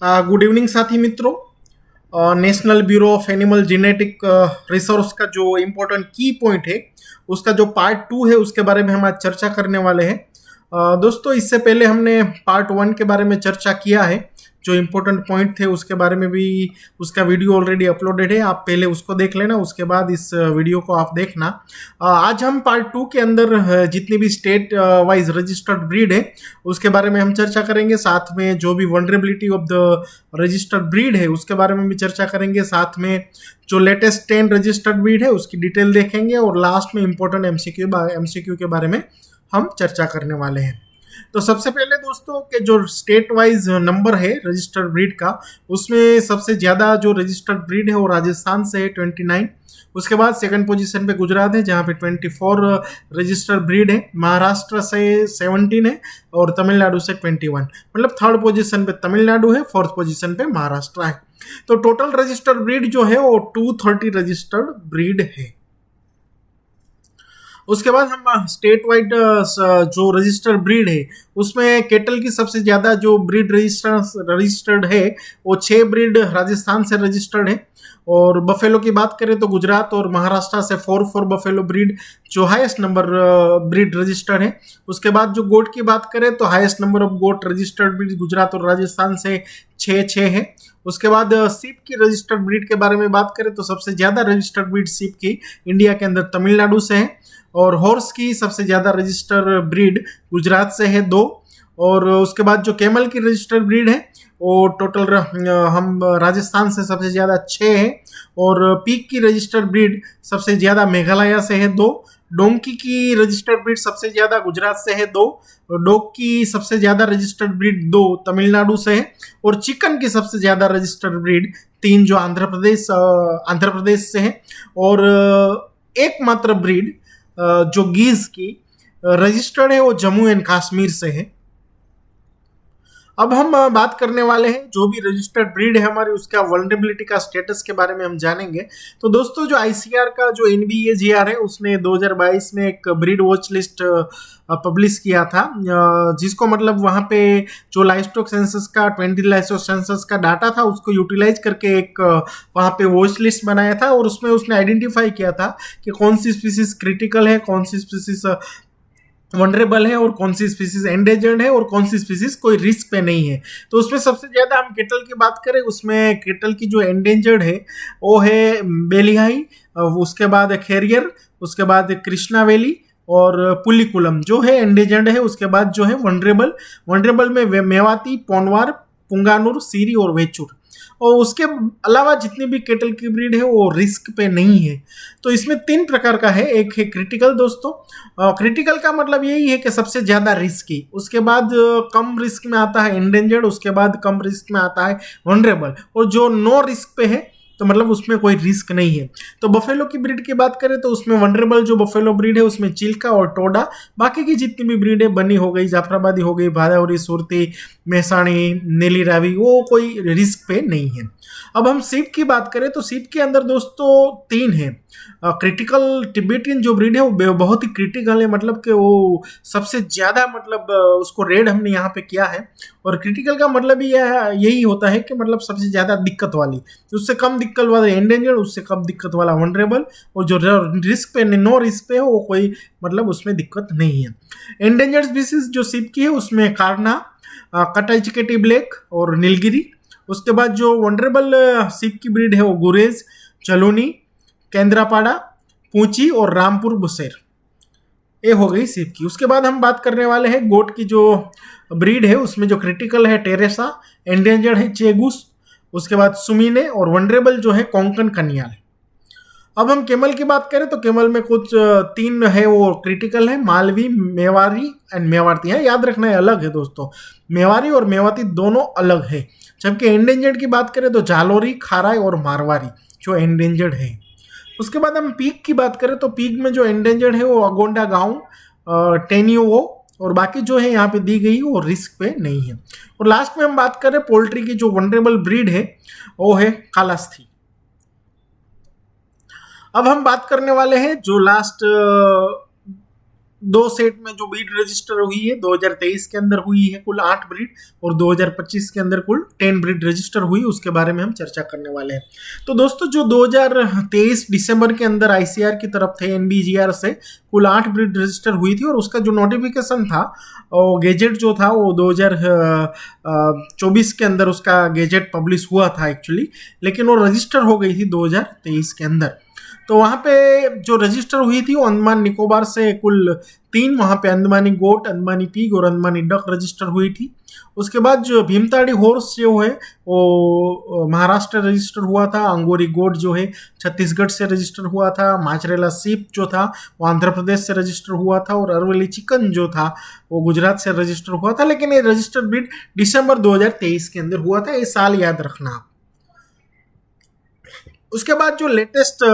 Good evening साथी मित्रों। National bureau of animal genetic resource का जो इम्पोर्टेंट की पॉइंट है उसका जो पार्ट 2 है उसके बारे में हम आज चर्चा करने वाले हैं। दोस्तों, इससे पहले हमने पार्ट 1 के बारे में चर्चा किया है। जो इम्पोर्टेंट पॉइंट थे उसके बारे में भी उसका वीडियो ऑलरेडी अपलोडेड है, आप पहले उसको देख लेना, उसके बाद इस वीडियो को आप देखना। आज हम पार्ट 2 के अंदर जितनी भी स्टेट वाइज रजिस्टर्ड ब्रीड है उसके बारे में हम चर्चा करेंगे। साथ में जो भी vulnerability of the registered breed है उसके बारे में भी चर्चा करेंगे। साथ में जो लेटेस्ट 10 रजिस्टर्ड ब्रीड है उसकी डिटेल देखेंगे और लास्ट में इंपॉर्टेंट एमसीक्यू के बारे में हम चर्चा करने वाले हैं। तो सबसे पहले दोस्तों के जो स्टेट वाइज नंबर है रजिस्टर्ड ब्रीड का, उसमें सबसे ज़्यादा जो रजिस्टर्ड ब्रीड है वो राजस्थान से है 29। उसके बाद सेकंड पोजीशन पे गुजरात है जहाँ पे 24 रजिस्टर्ड ब्रीड है। महाराष्ट्र से 17 है और तमिलनाडु से 21। मतलब थर्ड पोजीशन पे तमिलनाडु है, फोर्थ पोजीशन पे महाराष्ट्र है। तो टोटल रजिस्टर्ड ब्रीड जो है वो 230 रजिस्टर्ड ब्रीड है। उसके बाद हम स्टेट वाइड जो रजिस्टर्ड ब्रीड है उसमें केटल की सबसे ज़्यादा जो ब्रीड रजिस्टर्ड है वो 6 ब्रीड राजस्थान से रजिस्टर्ड है। और बफेलो की बात करें तो गुजरात और महाराष्ट्र से 4 बफेलो ब्रीड जो हाईएस्ट नंबर ब्रीड रजिस्टर्ड है। उसके बाद जो गोट की बात करें तो highest number of goat registered breed Gujarat और राजस्थान से 6 है। उसके बाद सीप की रजिस्टर्ड ब्रीड के बारे में बात करें तो सबसे ज़्यादा रजिस्टर्ड ब्रीड सीप की इंडिया के अंदर तमिलनाडु से है। और हॉर्स की सबसे ज़्यादा रजिस्टर ब्रीड गुजरात से है 2। और उसके बाद जो कैमल की रजिस्टर्ड ब्रीड है वो टोटल हम राजस्थान से सबसे ज़्यादा 6 है। और पीक की रजिस्टर्ड ब्रीड सबसे ज़्यादा मेघालय से है 2। डोंकी की रजिस्टर्ड ब्रीड सबसे ज़्यादा गुजरात से है 2। डॉग की सबसे ज़्यादा रजिस्टर्ड ब्रीड 2 तमिलनाडु से है। और चिकन की सबसे ज़्यादा रजिस्टर्ड ब्रीड 3 जो आंध्र प्रदेश से है। और एकमात्र ब्रीड जो गीज की रजिस्टर्ड है वो जम्मू एंड कश्मीर से है। अब हम बात करने वाले हैं जो भी रजिस्टर्ड ब्रीड है हमारी उसका वल्नरेबिलिटी का स्टेटस के बारे में हम जानेंगे। तो दोस्तों, जो आईसीआर का जो NBAGR है उसने 2022 में एक ब्रीड वॉच लिस्ट पब्लिश किया था, जिसको मतलब वहाँ पे जो लाइवस्टॉक सेंसस का 20 लाइवस्टॉक सेंसस का डाटा था उसको यूटिलाइज करके एक वहाँ पे वॉच लिस्ट बनाया था। और उसमें उसने आइडेंटिफाई किया था कि कौन सी स्पीसीज क्रिटिकल है, कौन सी स्पीसीज वनरेबल है और कौन सी स्पीसीज एंडेंजर्ड है और कौन सी स्पीसीज कोई रिस्क पे नहीं है। तो उसमें सबसे ज़्यादा हम केटल की बात करें, उसमें केटल की जो एंडेंजर्ड है वो है बेलिहाई, उसके बाद खेरियर, उसके बाद कृष्णावेली और पुलिकुलम जो है एंडेंजर्ड है। उसके बाद जो है वनरेबल में मेवाती, पोनवार, पुंगानुर, सीरी और वेचुर। और उसके अलावा जितनी भी केटल की ब्रीड है वो रिस्क पे नहीं है। तो इसमें 3 प्रकार का है। एक है क्रिटिकल दोस्तों। क्रिटिकल का मतलब यही है कि सबसे ज़्यादा रिस्की, उसके बाद कम रिस्क में आता है एंडेंजर्ड, उसके बाद कम रिस्क में आता है वनरेबल, और जो नो रिस्क पे है तो मतलब उसमें कोई रिस्क नहीं है। तो बफेलो की ब्रीड की बात करें तो उसमें वनरेबल जो बफेलो ब्रीड है उसमें चिल्का और टोडा, बाकी की जितनी भी ब्रीड है बनी हो गई, जाफराबादी हो गई, भादावरी, सुरती, मेहसाणी, नीली रावी, वो कोई रिस्क पे नहीं है। अब हम सीप की बात करें तो सीप के अंदर दोस्तों 3 है। क्रिटिकल टिबेटियन जो ब्रीड है वो बहुत ही क्रिटिकल है, मतलब कि वो सबसे ज़्यादा मतलब उसको रेड हमने यहाँ पे किया है। और क्रिटिकल का मतलब ही यही होता है कि मतलब सबसे ज़्यादा दिक्कत वाली, उससे कम दिक्कत वाला एंडेंजर्ड, उससे कम दिक्कत वाला वनरेबल, और जो रिस्क पे नो रिस्क पे है वो कोई मतलब उसमें दिक्कत नहीं है। एंडेंजर्ड स्पीसीज जो सीप की है उसमें कारना, कटाइचिकेटी ब्लैक और नीलगिरी। उसके बाद जो वनरेबल सीप की ब्रीड है वो गुरेज, चलोनी, केंद्रापाड़ा, पूंची और रामपुर बुसेर, ये हो गई सीप की। उसके बाद हम बात करने वाले हैं गोट की जो ब्रीड है उसमें जो क्रिटिकल है टेरेसा, एंडेंजर्ड है चेगुस, उसके बाद सुमीने, और वनरेबल जो है कोंकण कन्याल। अब हम केमल की बात करें तो केमल में कुछ 3 है वो क्रिटिकल है, मालवी, मेवारी एंड मेवाती है। याद रखना है अलग है दोस्तों, मेवारी और मेवाती दोनों अलग है। जबकि एंडेंजर्ड की बात करें तो जालोरी, खाराई और मारवारी जो एंडेंजर्ड है। उसके बाद हम पीक की बात करें तो पीक में जो एंडेंजर्ड है वो अगोंडा गांव, टेनियो, और बाकी जो है यहाँ पे दी गई वो रिस्क पे नहीं है। और लास्ट में हम बात करें पोल्ट्री की जो वनरेबल ब्रीड है वो है कालास्थी। अब हम बात करने वाले हैं जो लास्ट दो सेट में जो ब्रीड रजिस्टर हुई है 2023 के अंदर हुई है कुल 8 ब्रीड, और 2025 के अंदर कुल 10 ब्रीड रजिस्टर हुई, उसके बारे में हम चर्चा करने वाले हैं। तो दोस्तों जो 2023 दिसंबर के अंदर आईसीआर की तरफ थे एनबीजीआर से कुल 8 ब्रीड रजिस्टर हुई थी, और उसका जो नोटिफिकेशन था और गेजेट जो था वो 2024 के अंदर उसका गेजेट पब्लिश हुआ था एक्चुअली, लेकिन वो रजिस्टर हो गई थी 2023 के अंदर। तो वहाँ पे जो रजिस्टर हुई थी वो अंडमान निकोबार से कुल 3, वहाँ पे अंडमानी गोट, अंडमानी पीग और अंडमानी डक रजिस्टर हुई थी। उसके बाद जो भीमताड़ी हॉर्स जो है वो महाराष्ट्र रजिस्टर हुआ था, अंगोरी गोट जो है छत्तीसगढ़ से रजिस्टर हुआ था, माचरेला सीप जो था वो आंध्र प्रदेश से रजिस्टर हुआ था, और अरवली चिकन जो था वो गुजरात से रजिस्टर हुआ था। लेकिन ये रजिस्टर्ड ब्रीड दिसंबर 2023 के अंदर हुआ था, ये साल याद रखना आप। उसके बाद जो लेटेस्ट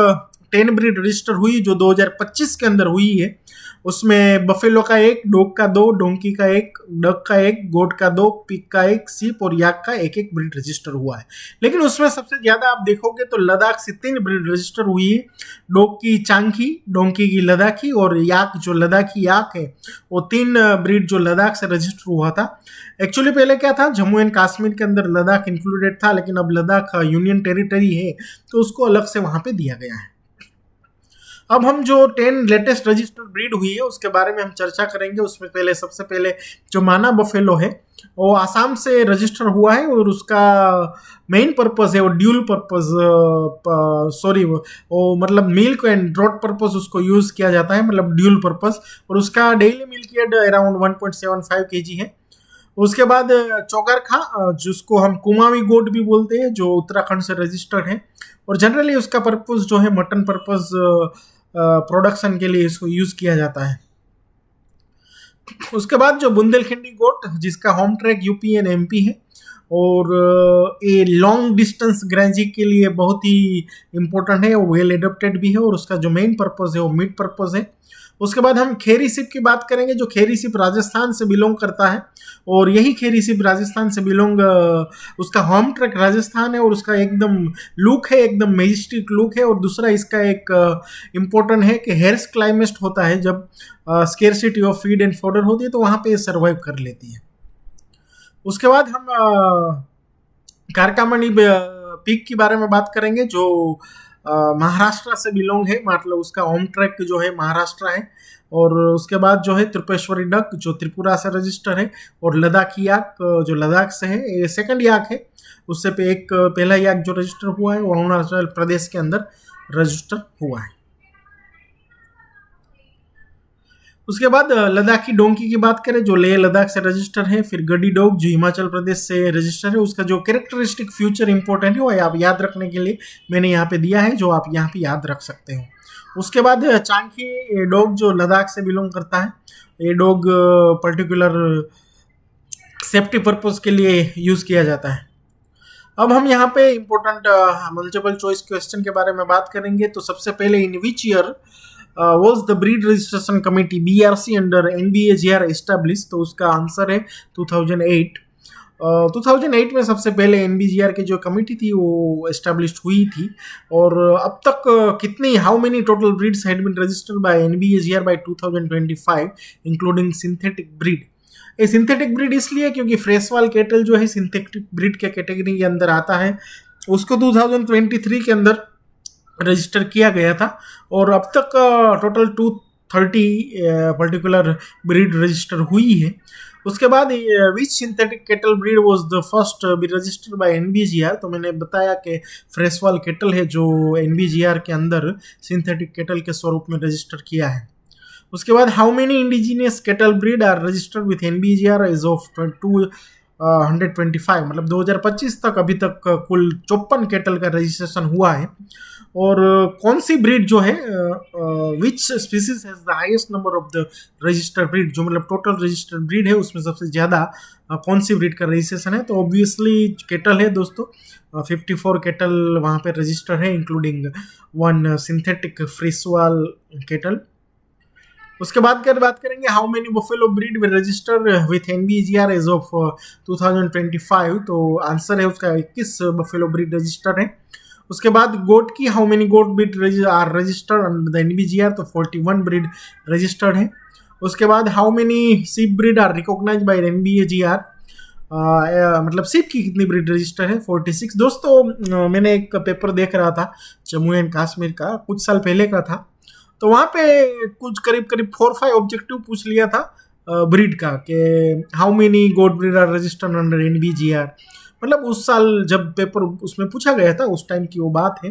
10 ब्रीड रजिस्टर हुई जो 2025 के अंदर हुई है, उसमें बफेलो का 1, डॉग का 2, डोंकी का 1, डक का 1, गोट का 2, पिग का 1, सीप और याक का 1 ब्रीड रजिस्टर हुआ है। लेकिन उसमें सबसे ज्यादा आप देखोगे तो लद्दाख से 3 ब्रीड रजिस्टर हुई है, डॉग की चांकी, डोंकी की लद्दाखी और याक जो लद्दाखी याक है वो 3 ब्रीड जो लद्दाख से रजिस्टर हुआ था। एक्चुअली पहले क्या था, जम्मू एंड कश्मीर के अंदर लद्दाख इंक्लूडेड था, लेकिन अब लद्दाख यूनियन टेरिटरी है तो उसको अलग से वहां पे दिया गया है। अब हम जो 10 लेटेस्ट रजिस्टर्ड ब्रीड हुई है उसके बारे में हम चर्चा करेंगे। उसमें पहले सबसे पहले जो माना बफेलो है वो आसाम से रजिस्टर हुआ है, और उसका मेन पर्पस है वो ड्यूल पर्पस, सॉरी वो मतलब मिल्क एंड ड्रॉट पर्पस उसको यूज किया जाता है, मतलब ड्यूल पर्पस, और उसका daily milk yield around 1.75 kg है। उसके बाद चौगरखा जिसको हम कुमावी गोट भी बोलते हैं जो उत्तराखंड से रजिस्टर्ड है, और जनरली उसका पर्पस जो है मटन पर्पस प्रोडक्शन के लिए इसको यूज किया जाता है। उसके बाद जो बुंदेलखंडी गोट जिसका home track UP and MP है, और ये लॉन्ग डिस्टेंस ग्रेजिंग के लिए बहुत ही इंपॉर्टेंट है, वो वेल एडप्टेड भी है, और उसका जो मेन पर्पस है वो मीट पर्पस है। उसके बाद हम खेरी सिप की बात करेंगे, जो खेरी सिप राजस्थान से बिलोंग करता है, और यही खेरी सिप राजस्थान से बिलोंग, उसका होम ट्रैक राजस्थान है, और उसका एकदम लुक है, एकदम मेजेस्टिक लुक है। और दूसरा इसका एक इम्पोर्टेंट है कि हेयर्स क्लाइमेस्ट होता है, जब scarcity of feed and fodder होती है तो वहाँ पे सर्वाइव कर लेती है। उसके बाद हम कारकामणी पीक के बारे में बात करेंगे, जो महाराष्ट्र से बिलोंग है, मतलब उसका होम ट्रैक जो है महाराष्ट्र है। और उसके बाद जो है त्रिपुरेश्वरी डक जो त्रिपुरा से रजिस्टर है, और लद्दाखी याक जो लद्दाख से है, ये सेकंड याक है। उससे पे एक पहला याक जो रजिस्टर हुआ है वो अरुणाचल प्रदेश के अंदर रजिस्टर हुआ है। उसके बाद लद्दाखी डोंकी की बात करें जो लेह लद्दाख से रजिस्टर है, फिर गड्डी डॉग जो हिमाचल प्रदेश से रजिस्टर है। उसका जो कैरेक्टरिस्टिक फ्यूचर इंपॉर्टेंट है वो आप याद रखने के लिए मैंने यहाँ पे दिया है, जो आप यहाँ पे याद रख सकते हो। उसके बाद चांकी डॉग जो लद्दाख से बिलोंग करता है, ये डॉग पर्टिकुलर सेफ्टी पर्पज के लिए यूज किया जाता है। अब हम यहाँ पे इम्पोर्टेंट मल्टीपल चॉइस क्वेश्चन के बारे में बात करेंगे। तो सबसे पहले in which year was the breed registration committee BRC under NBAGR established? तो उसका आंसर है 2008। 2008 में सबसे पहले NBGR की जो कमेटी थी वो एस्टेब्लिश्ड हुई थी। और अब तक कितनी how many total breeds had been registered by NBAGR by 2025 including synthetic breed. ये सिंथेटिक ब्रीड इसलिए क्योंकि फ्रेशवाल कैटल जो है सिंथेटिक ब्रीड के कैटेगरी के अंदर आता है, उसको 2023 के अंदर रजिस्टर किया गया था। और अब तक टोटल 230 पर्टिकुलर ब्रीड रजिस्टर हुई है। उसके बाद which synthetic cattle breed was the first be registered by NBGR। तो मैंने बताया कि फ्रेशवाल कैटल है जो NBGR के अंदर सिंथेटिक कैटल के स्वरूप में रजिस्टर किया है। उसके बाद how many indigenous cattle breed are registered with NBGR as of 225, मतलब 2025 तक अभी तक कुल 54 कैटल का रजिस्ट्रेशन हुआ है। और कौन सी ब्रीड जो है which species has the highest number of the registered breed, जो मतलब टोटल रजिस्टर्ड ब्रीड है उसमें सबसे ज़्यादा कौन सी ब्रीड का रजिस्ट्रेशन है? तो ऑब्वियसली कैटल है दोस्तों, 54 कैटल वहाँ पे रजिस्टर है इंक्लूडिंग 1 सिंथेटिक फ्रेशवाल कैटल। उसके बाद बात करेंगे how many buffalo breed will register with NBGR as of 2025। तो आंसर है उसका 21 बफेलो ब्रीड रजिस्टर है। उसके बाद गोट की how many goat breed are registered under the NBGR, तो 41 ब्रीड रजिस्टर्ड है। उसके बाद how many sheep breed are recognise by NBAGR, मतलब सीप की कितनी ब्रीड रजिस्टर है, 46। दोस्तों मैंने एक पेपर देख रहा था जम्मू एंड कश्मीर का, कुछ साल पहले का था, तो वहाँ पे कुछ करीब करीब 4-5 ऑब्जेक्टिव पूछ लिया था ब्रीड का, कि how many goat breed are registered under NBGR। मतलब उस साल जब पेपर उसमें पूछा गया था, उस टाइम की वो बात है,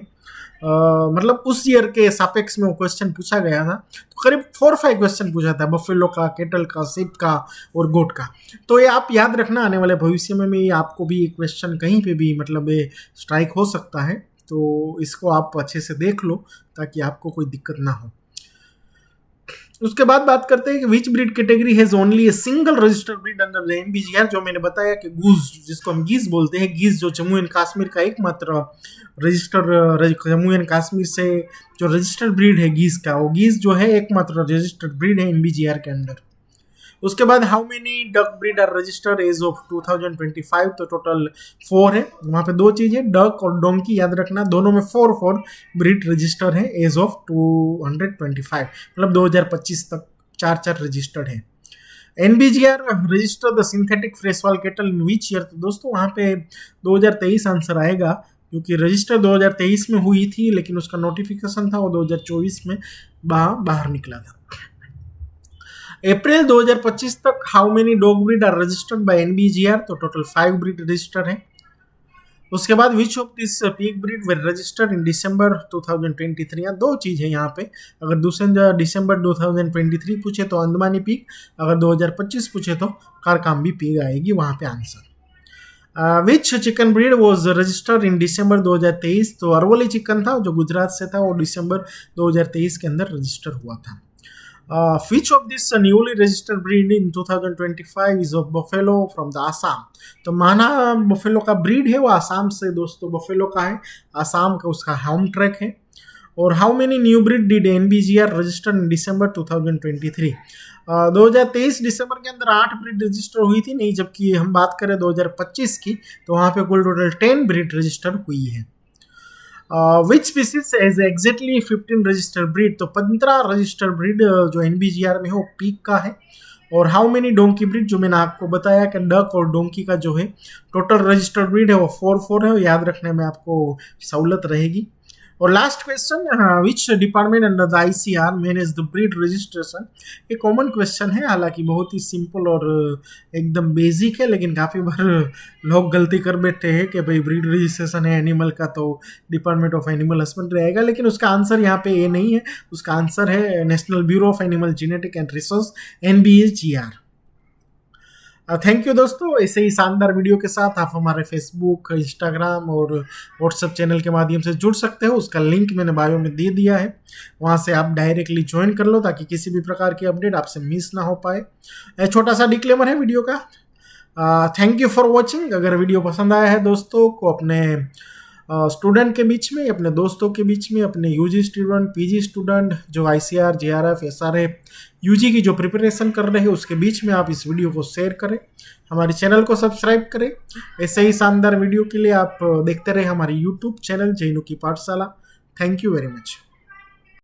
मतलब उस ईयर के सापेक्ष में वो क्वेश्चन पूछा गया था। तो करीब 4-5 क्वेश्चन पूछा था, बफेलो का, केटल का, सिप का और गोट का। तो ये आप याद रखना, आने वाले भविष्य में भी आपको भी ये क्वेश्चन कहीं पे भी मतलब ये स्ट्राइक हो सकता है, तो इसको आप अच्छे से देख लो ताकि आपको कोई दिक्कत ना हो। उसके बाद बात करते हैं कि which breed category has only a single registered breed under the NBGR। जो मैंने बताया कि गूज, जिसको हम गीज बोलते हैं, गीज जो जम्मू एंड कश्मीर का एकमात्र रजिस्टर्ड, जम्मू एंड कश्मीर से जो रजिस्टर्ड ब्रीड है गीज का, वो गीज जो है एकमात्र रजिस्टर्ड ब्रीड है NBGR के अंदर। उसके बाद how many duck breed are registered as of 2025, तो टोटल 4 है। वहाँ पे 2 चीज़ें, डक और डोंकी याद रखना, दोनों में 4 ब्रीड रजिस्टर है एज ऑफ 225, मतलब 2025 तक 4 रजिस्टर्ड है। NBGR register the synthetic Frieswal cattle in which year, तो दोस्तों वहाँ पे 2023 आंसर आएगा, क्योंकि रजिस्टर 2023 में हुई थी, लेकिन उसका नोटिफिकेशन था वो 2024 में बाहर निकला था। अप्रैल 2025 तक how many dog breed are registered by NBGR, तो टोटल 5 ब्रीड रजिस्टर है। उसके बाद which of this pig breed were registered in December 2023, यहाँ 2 चीज़ है यहाँ पे, अगर दूसरे दिसंबर 2023 पूछे तो अंदमानी पीक, अगर 2025 पूछे तो कारकाम्बी पीक आएगी वहाँ पे answer. Which chicken breed was registered in December 2023, तो अरवली चिकन था जो गुजरात से था, वो दिसंबर 2023 के अंदर रजिस्टर हुआ था। Which of this newly registered breed in 2025 is of buffalo from the Assam, तो माना बफेलो का ब्रीड है वो आसाम से दोस्तों बफेलो का है, आसाम का उसका होम ट्रैक है। और how many new breed did NBGR register in December 2023, 2023 दिसंबर के अंदर 8 ब्रीड रजिस्टर हुई थी, नहीं जबकि हम बात करें 2025 की तो वहाँ पे कुल टोटल 10 ब्रीड रजिस्टर हुई है। Which species as exactly 15 registered breed, तो 15 रजिस्टर्ड ब्रीड जो NBGR में हो पीक का है। और हाउ मेनी डोंकी ब्रीड, जो मैंने आपको बताया कि डक और डोंकी का जो है टोटल रजिस्टर्ड ब्रीड है वो 4 है, याद रखने में आपको सहूलत रहेगी। और last question, which department under the ICR manage the breed registration, ये कॉमन क्वेश्चन है, हालांकि बहुत ही सिंपल और एकदम बेसिक है, लेकिन काफ़ी बार लोग गलती कर बैठते हैं कि भाई ब्रीड रजिस्ट्रेशन है एनिमल का तो डिपार्टमेंट ऑफ एनिमल हस्बेंड्री रहेगा, लेकिन उसका आंसर यहाँ पे ये नहीं है, उसका आंसर है national bureau of animal genetic and research NBAGR। Thank you दोस्तों, ऐसे ही शानदार वीडियो के साथ आप हमारे फेसबुक, इंस्टाग्राम और व्हाट्सएप चैनल के माध्यम से जुड़ सकते हो, उसका लिंक मैंने बायो में दे दिया है, वहाँ से आप डायरेक्टली ज्वाइन कर लो ताकि किसी भी प्रकार की अपडेट आपसे मिस ना हो पाए। छोटा सा डिक्लेमर है वीडियो का। Thank you for watching. अगर वीडियो पसंद आया है दोस्तों को अपने स्टूडेंट के बीच में, अपने दोस्तों के बीच में, अपने UG स्टूडेंट, PG स्टूडेंट जो ICR, JRF, SRF, UG की जो प्रिपरेशन कर रहे हैं उसके बीच में आप इस वीडियो को शेयर करें, हमारे चैनल को सब्सक्राइब करें। ऐसे ही शानदार वीडियो के लिए आप देखते रहे हमारे YouTube चैनल जैनू की पाठशाला। Thank you very much.